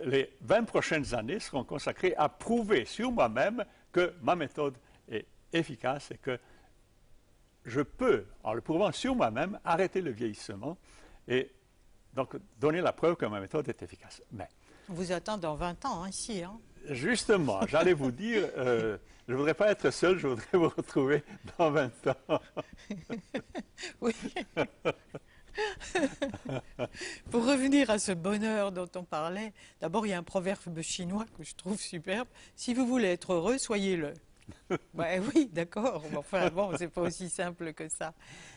les 20 prochaines années seront consacrées à prouver sur moi-même que ma méthode est efficace et que je peux, en le prouvant sur moi-même, arrêter le vieillissement et donc donner la preuve que ma méthode est efficace. Mais On vous attend dans 20 ans, hein, ici. Hein. justement, j'allais vous dire, je ne voudrais pas être seul, je voudrais vous retrouver dans 20 ans. Oui. Pour revenir à ce bonheur dont on parlait, d'abord il y a un proverbe chinois que je trouve superbe. Si vous voulez être heureux, soyez-le. Ben oui, d'accord. Enfin bon, c'est pas aussi simple que ça.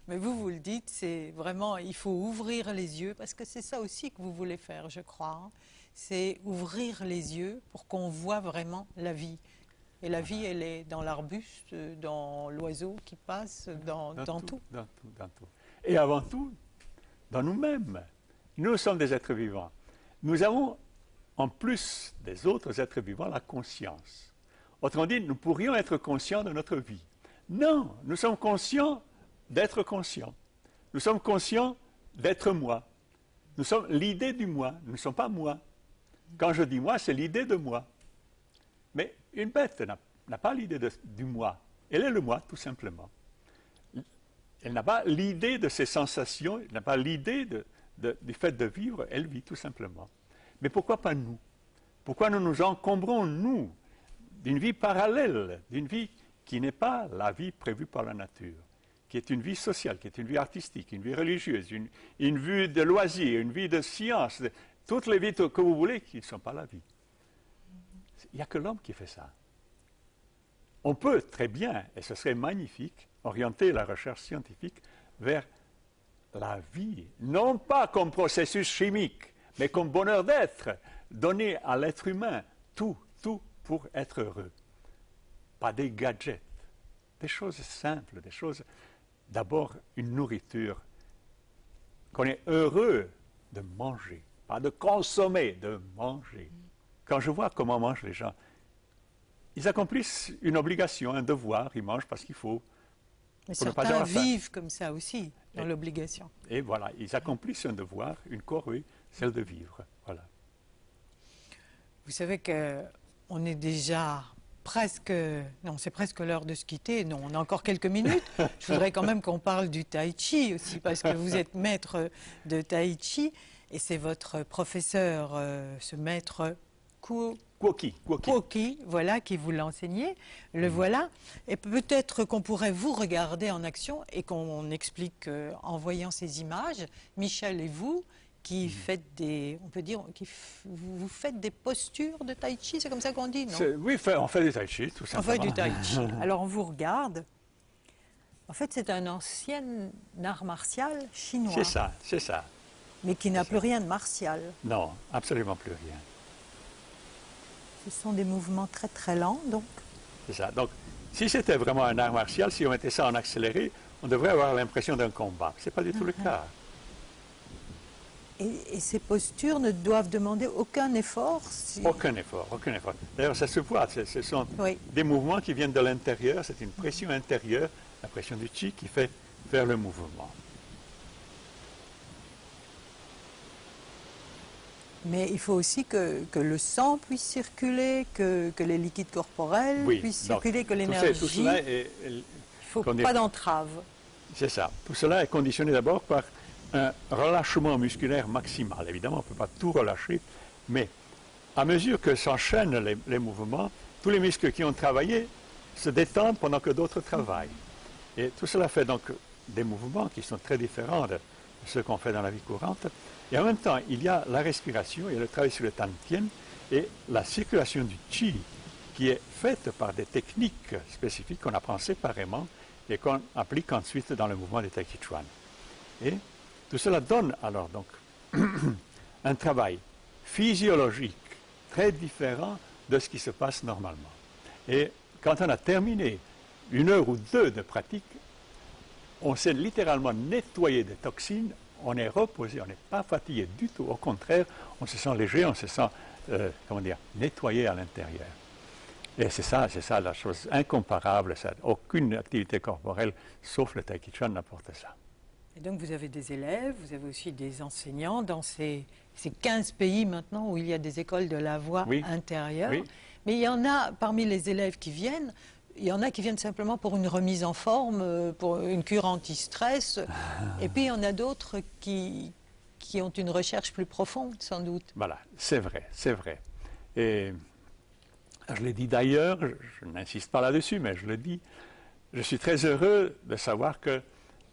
Mais vous le dites, c'est vraiment, il faut ouvrir les yeux, parce que c'est ça aussi que vous voulez faire, je crois. Hein. C'est ouvrir les yeux pour qu'on voit vraiment la vie. Et la vie, elle est dans l'arbuste, dans l'oiseau qui passe, dans tout. Dans tout, dans tout. Et avant tout, dans nous-mêmes. Nous sommes des êtres vivants. Nous avons, en plus des autres êtres vivants, la conscience. Autrement dit, nous pourrions être conscients de notre vie. Non, nous sommes conscients d'être conscients. Nous sommes conscients d'être moi. Nous sommes l'idée du moi, nous ne sommes pas moi. Quand je dis moi, c'est l'idée de moi. Mais une bête n'a pas l'idée du moi. Elle est le moi, tout simplement. Elle n'a pas l'idée de ses sensations, elle n'a pas l'idée du fait de vivre, elle vit tout simplement. Mais pourquoi pas nous? Pourquoi nous nous encombrons, nous, d'une vie parallèle, d'une vie qui n'est pas la vie prévue par la nature, qui est une vie sociale, qui est une vie artistique, une vie religieuse, une vie de loisirs, une vie de science, toutes les vies que vous voulez qui ne sont pas la vie. Il n'y a que l'homme qui fait ça. On peut très bien, et ce serait magnifique, orienter la recherche scientifique vers la vie, non pas comme processus chimique, mais comme bonheur d'être, donner à l'être humain tout pour être heureux. Pas des gadgets, des choses simples, des choses, d'abord une nourriture, qu'on est heureux de manger, pas de consommer, de manger. Quand je vois comment mangent les gens, ils accomplissent une obligation, un devoir, ils mangent parce qu'il faut. Mais certains vivent comme ça aussi, dans l'obligation. Et voilà, ils accomplissent un devoir, une corvée, celle de vivre. Voilà. Vous savez qu'on est déjà presque... Non, c'est presque l'heure de se quitter. Non, on a encore quelques minutes. Je voudrais quand même qu'on parle du tai chi aussi, parce que vous êtes maître de tai chi, et c'est votre professeur, ce maître Kuoki, voilà, qui vous l'a enseigné, le voilà. Et peut-être qu'on pourrait vous regarder en action et qu'on explique en voyant ces images, Michel et vous, qui faites des, on peut dire, vous faites des postures de tai chi, c'est comme ça qu'on dit, non? Oui, on fait du tai chi, tout simplement. On fait du tai chi. Alors on vous regarde. En fait, c'est un ancien art martial chinois. C'est ça, c'est ça. Mais qui n'a plus rien de martial. Non, absolument plus rien. Ce sont des mouvements très très lents, donc. C'est ça. Donc, si c'était vraiment un art martial, si on mettait ça en accéléré, on devrait avoir l'impression d'un combat. Ce n'est pas du tout le cas. Et ces postures ne doivent demander aucun effort Aucun effort, aucun effort. D'ailleurs, ça se voit, ce sont des mouvements qui viennent de l'intérieur, c'est une pression intérieure, la pression du chi qui fait faire le mouvement. Mais il faut aussi que le sang puisse circuler, que les liquides corporels puissent circuler, que l'énergie... Tout cela est... Il ne faut pas d'entrave. C'est ça. Tout cela est conditionné d'abord par un relâchement musculaire maximal. Évidemment, on ne peut pas tout relâcher, mais à mesure que s'enchaînent les mouvements, tous les muscles qui ont travaillé se détendent pendant que d'autres travaillent. Et tout cela fait donc des mouvements qui sont très différents de ceux qu'on fait dans la vie courante. Et en même temps, il y a la respiration, il y a le travail sur le tantien et la circulation du chi qui est faite par des techniques spécifiques qu'on apprend séparément et qu'on applique ensuite dans le mouvement des Tai Chi Chuan. Et tout cela donne alors donc un travail physiologique très différent de ce qui se passe normalement. Et quand on a terminé 1 heure ou 2 de pratique, on s'est littéralement nettoyé des toxines, on est reposé, on n'est pas fatigué du tout. Au contraire, on se sent léger, on se sent, nettoyé à l'intérieur. Et c'est ça la chose incomparable. Ça. Aucune activité corporelle, sauf le Tai Chi Chuan, n'apporte ça. Et donc vous avez des élèves, vous avez aussi des enseignants dans ces 15 pays maintenant où il y a des écoles de la voix Oui. intérieure. Oui. Mais il y en a, parmi les élèves qui viennent, il y en a qui viennent simplement pour une remise en forme, pour une cure anti-stress. Et puis il y en a d'autres qui ont une recherche plus profonde, sans doute. Voilà, c'est vrai, c'est vrai. Et je l'ai dit d'ailleurs, je n'insiste pas là-dessus, mais je le dis, je suis très heureux de savoir que,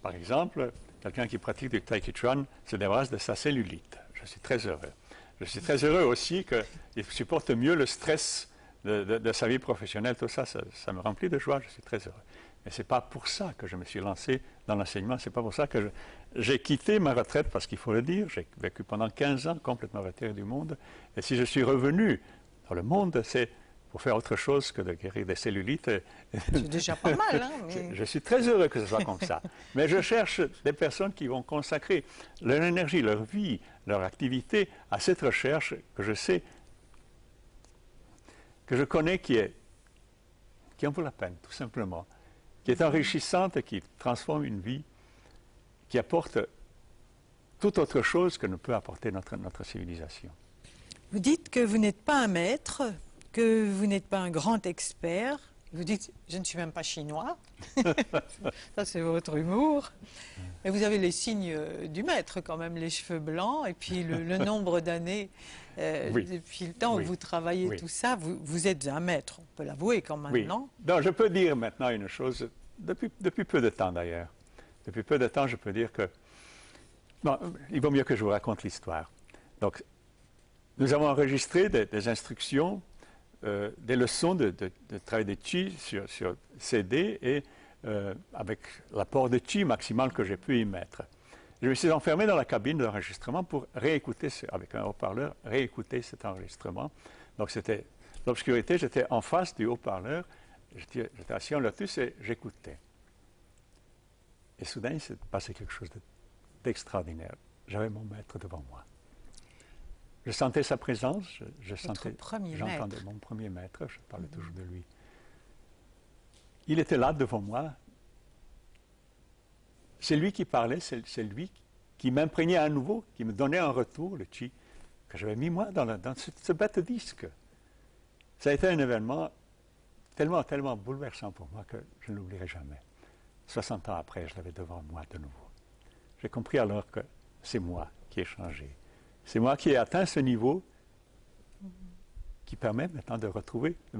par exemple, quelqu'un qui pratique du Tai Chi Chuan se débarrasse de sa cellulite. Je suis très heureux. Je suis très heureux aussi qu'il supporte mieux le stress de sa vie professionnelle. Tout ça, ça me remplit de joie. Je suis très heureux. Mais ce n'est pas pour ça que je me suis lancé dans l'enseignement. Ce n'est pas pour ça que j'ai quitté ma retraite, parce qu'il faut le dire, j'ai vécu pendant 15 ans complètement retiré du monde. Et si je suis revenu dans le monde, c'est pour faire autre chose que de guérir des cellulites. C'est déjà pas mal, hein, mais... Je suis très heureux que ce soit comme ça. Mais je cherche des personnes qui vont consacrer leur énergie, leur vie, leur activité à cette recherche que je sais, que je connais, qui en vaut la peine, tout simplement, qui est enrichissante et qui transforme une vie, qui apporte toute autre chose que ne peut apporter notre civilisation. Vous dites que vous n'êtes pas un maître, que vous n'êtes pas un grand expert. Vous dites, je ne suis même pas chinois. Ça, c'est votre humour. Mais vous avez les signes du maître, quand même, les cheveux blancs, et puis le nombre d'années, Oui. depuis le temps où vous travaillez, Oui. tout ça, vous êtes un maître, on peut l'avouer quand même, Oui. non? Donc, je peux dire maintenant une chose, depuis peu de temps d'ailleurs. Depuis peu de temps, je peux dire que... Bon, il vaut mieux que je vous raconte l'histoire. Donc, nous avons enregistré des instructions, des leçons de travail de Qi sur CD et avec l'apport de Qi maximal que j'ai pu y mettre. Je me suis enfermé dans la cabine d'enregistrement pour réécouter, avec un haut-parleur, réécouter cet enregistrement. Donc c'était l'obscurité, j'étais en face du haut-parleur, j'étais assis en lotus et j'écoutais. Et soudain, il s'est passé quelque chose d'extraordinaire. J'avais mon maître devant moi. Je sentais sa présence, j'entendais mon premier maître, je parlais toujours de lui. Il était là devant moi. C'est lui qui parlait, c'est lui qui m'imprégnait à nouveau, qui me donnait en retour le Qi que j'avais mis moi dans ce bête disque. Ça a été un événement tellement, tellement bouleversant pour moi que je ne l'oublierai jamais. 60 ans après, je l'avais devant moi de nouveau. J'ai compris alors que c'est moi qui ai changé. C'est moi qui ai atteint ce niveau qui permet maintenant de me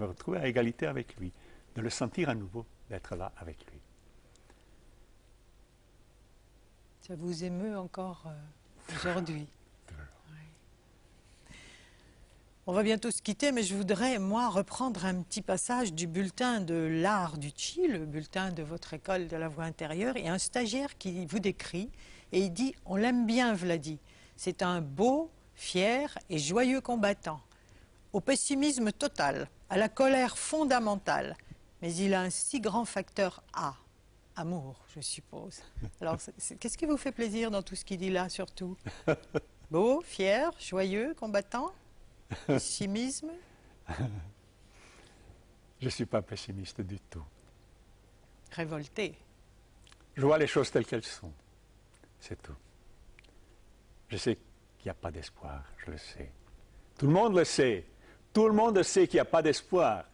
retrouver à égalité avec lui, de le sentir à nouveau, d'être là avec lui. Ça vous émeut encore aujourd'hui? On va bientôt se quitter, mais je voudrais, moi, reprendre un petit passage du bulletin de l'art du Qi, le bulletin de votre école de la voix intérieure. Il y a un stagiaire qui vous décrit et il dit « On l'aime bien, Vladi. C'est un beau, fier et joyeux combattant, au pessimisme total, à la colère fondamentale. Mais il a un si grand facteur A, amour, je suppose. » Alors, qu'est-ce qui vous fait plaisir dans tout ce qu'il dit là, surtout? Beau, fier, joyeux, combattant? Pessimisme? Je ne suis pas pessimiste du tout. Révolté? Je vois les choses telles qu'elles sont. C'est tout. Je sais qu'il n'y a pas d'espoir, je le sais. Tout le monde le sait. Tout le monde sait qu'il n'y a pas d'espoir.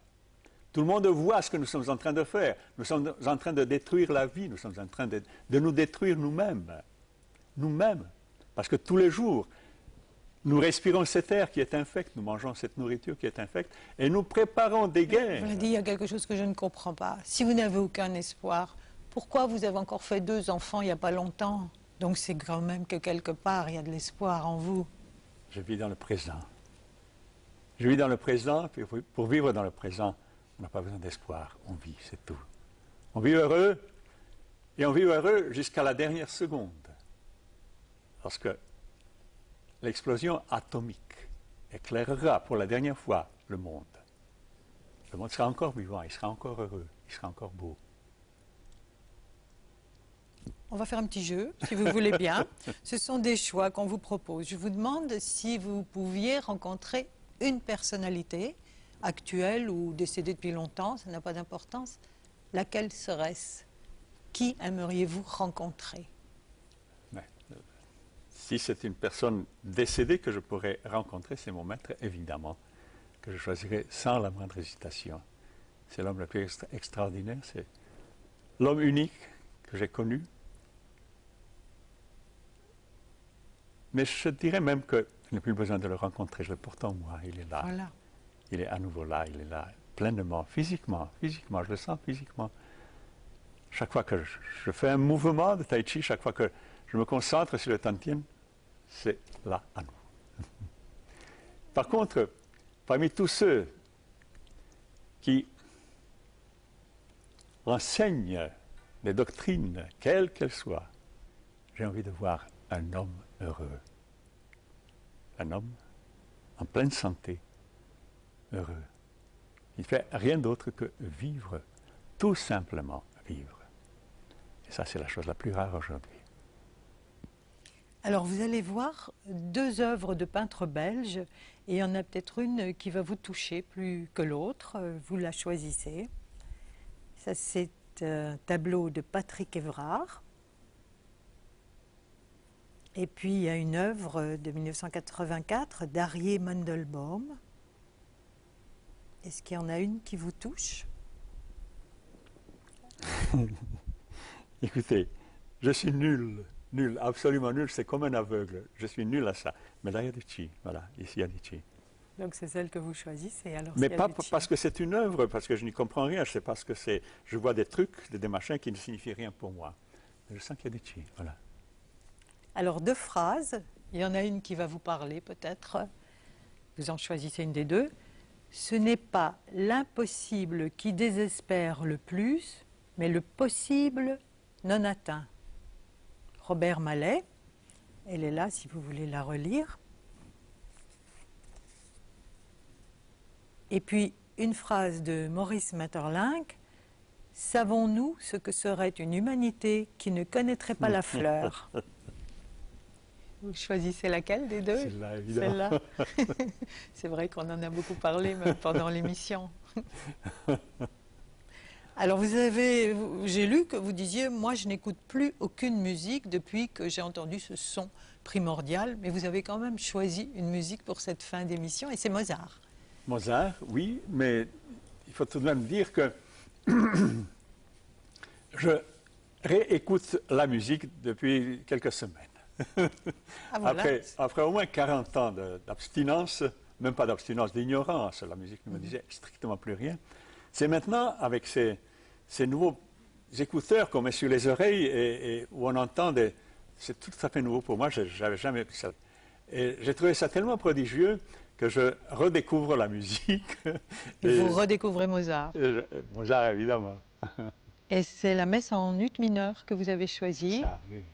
Tout le monde voit ce que nous sommes en train de faire. Nous sommes en train de détruire la vie. Nous sommes en train de nous détruire nous-mêmes. Nous-mêmes. Parce que tous les jours, nous respirons cet air qui est infect, nous mangeons cette nourriture qui est infecte, et nous préparons des guerres. Vous dit, il y a quelque chose que je ne comprends pas. Si vous n'avez aucun espoir, pourquoi vous avez encore fait 2 enfants il n'y a pas longtemps? Donc c'est quand même que quelque part, il y a de l'espoir en vous. Je vis dans le présent. Je vis dans le présent, puis pour vivre dans le présent, on n'a pas besoin d'espoir, on vit, c'est tout. On vit heureux, et on vit heureux jusqu'à la dernière seconde. Parce que l'explosion atomique éclairera pour la dernière fois le monde. Le monde sera encore vivant, il sera encore heureux, il sera encore beau. On va faire un petit jeu, si vous voulez bien. Ce sont des choix qu'on vous propose. Je vous demande si vous pouviez rencontrer une personnalité, actuelle ou décédée depuis longtemps, ça n'a pas d'importance. Laquelle serait-ce? Qui aimeriez-vous rencontrer? si c'est une personne décédée que je pourrais rencontrer, c'est mon maître, évidemment, que je choisirais sans la moindre hésitation. C'est l'homme le plus extraordinaire, c'est l'homme unique que j'ai connu. Mais je dirais même que je n'ai plus besoin de le rencontrer, je le porte en moi, il est là. Voilà. Il est à nouveau là, il est là, pleinement, physiquement, je le sens physiquement. Chaque fois que je fais un mouvement de tai chi, chaque fois que je me concentre sur le tantien, c'est là à nous. Par contre, parmi tous ceux qui enseignent les doctrines, quelles qu'elles soient, j'ai envie de voir un homme heureux. Un homme en pleine santé, heureux. Il ne fait rien d'autre que vivre, tout simplement vivre. Et ça, c'est la chose la plus rare aujourd'hui. Alors vous allez voir 2 œuvres de peintres belges et il y en a peut-être une qui va vous toucher plus que l'autre. Vous la choisissez. Ça, c'est un tableau de Patrick Évrard. Et puis il y a une œuvre de 1984 d'Arié Mandelbaum. Est-ce qu'il y en a une qui vous touche? Écoutez, je suis nul, absolument nul, c'est comme un aveugle. Je suis nul à ça. Mais là, il y a du chi. Voilà, ici, il y a du chi. Donc c'est celle que vous choisissez. Alors, Mais pas parce que c'est une œuvre, parce que je n'y comprends rien. C'est parce que je vois des trucs, des machins qui ne signifient rien pour moi. Mais je sens qu'il y a du chi. Voilà. Alors 2 phrases. Il y en a une qui va vous parler peut-être. Vous en choisissez une des 2. Ce n'est pas l'impossible qui désespère le plus, mais le possible non atteint. Robert Mallet, elle est là si vous voulez la relire. Et puis une phrase de Maurice Maeterlinck, « Savons-nous ce que serait une humanité qui ne connaîtrait pas la fleur ?» Vous choisissez laquelle des 2? Celle-là, évidemment. Celle-là. C'est vrai qu'on en a beaucoup parlé même pendant l'émission. Alors j'ai lu que vous disiez, moi je n'écoute plus aucune musique depuis que j'ai entendu ce son primordial, mais vous avez quand même choisi une musique pour cette fin d'émission et c'est Mozart. Mozart, oui, mais il faut tout de même dire que je réécoute la musique depuis quelques semaines. Ah, voilà. Après au moins 40 ans d'abstinence, même pas d'abstinence, d'ignorance, la musique ne me disait strictement plus rien. C'est maintenant, avec ces nouveaux écouteurs qu'on met sur les oreilles et où on entend c'est tout à fait nouveau pour moi, j'avais jamais vu ça. Et j'ai trouvé ça tellement prodigieux que je redécouvre la musique. Et vous redécouvrez Mozart. Mozart, évidemment. Et c'est la messe en ut mineur que vous avez choisie. Ça, oui.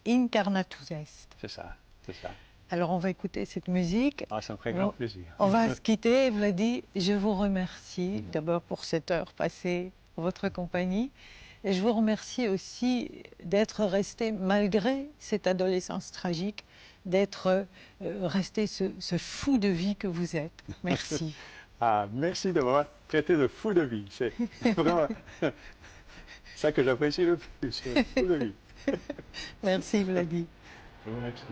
Et incarnatus est. C'est ça, c'est ça. Alors on va écouter cette musique. Ah, ça me ferait grand plaisir. On va se quitter. Vladi, je vous remercie d'abord pour cette heure passée en votre compagnie. Et je vous remercie aussi d'être resté, malgré cette adolescence tragique, d'être resté ce fou de vie que vous êtes. Merci. Ah, merci de m'avoir traité de fou de vie. C'est vraiment ça que j'apprécie le plus, c'est fou de vie. Merci Vladi. Merci.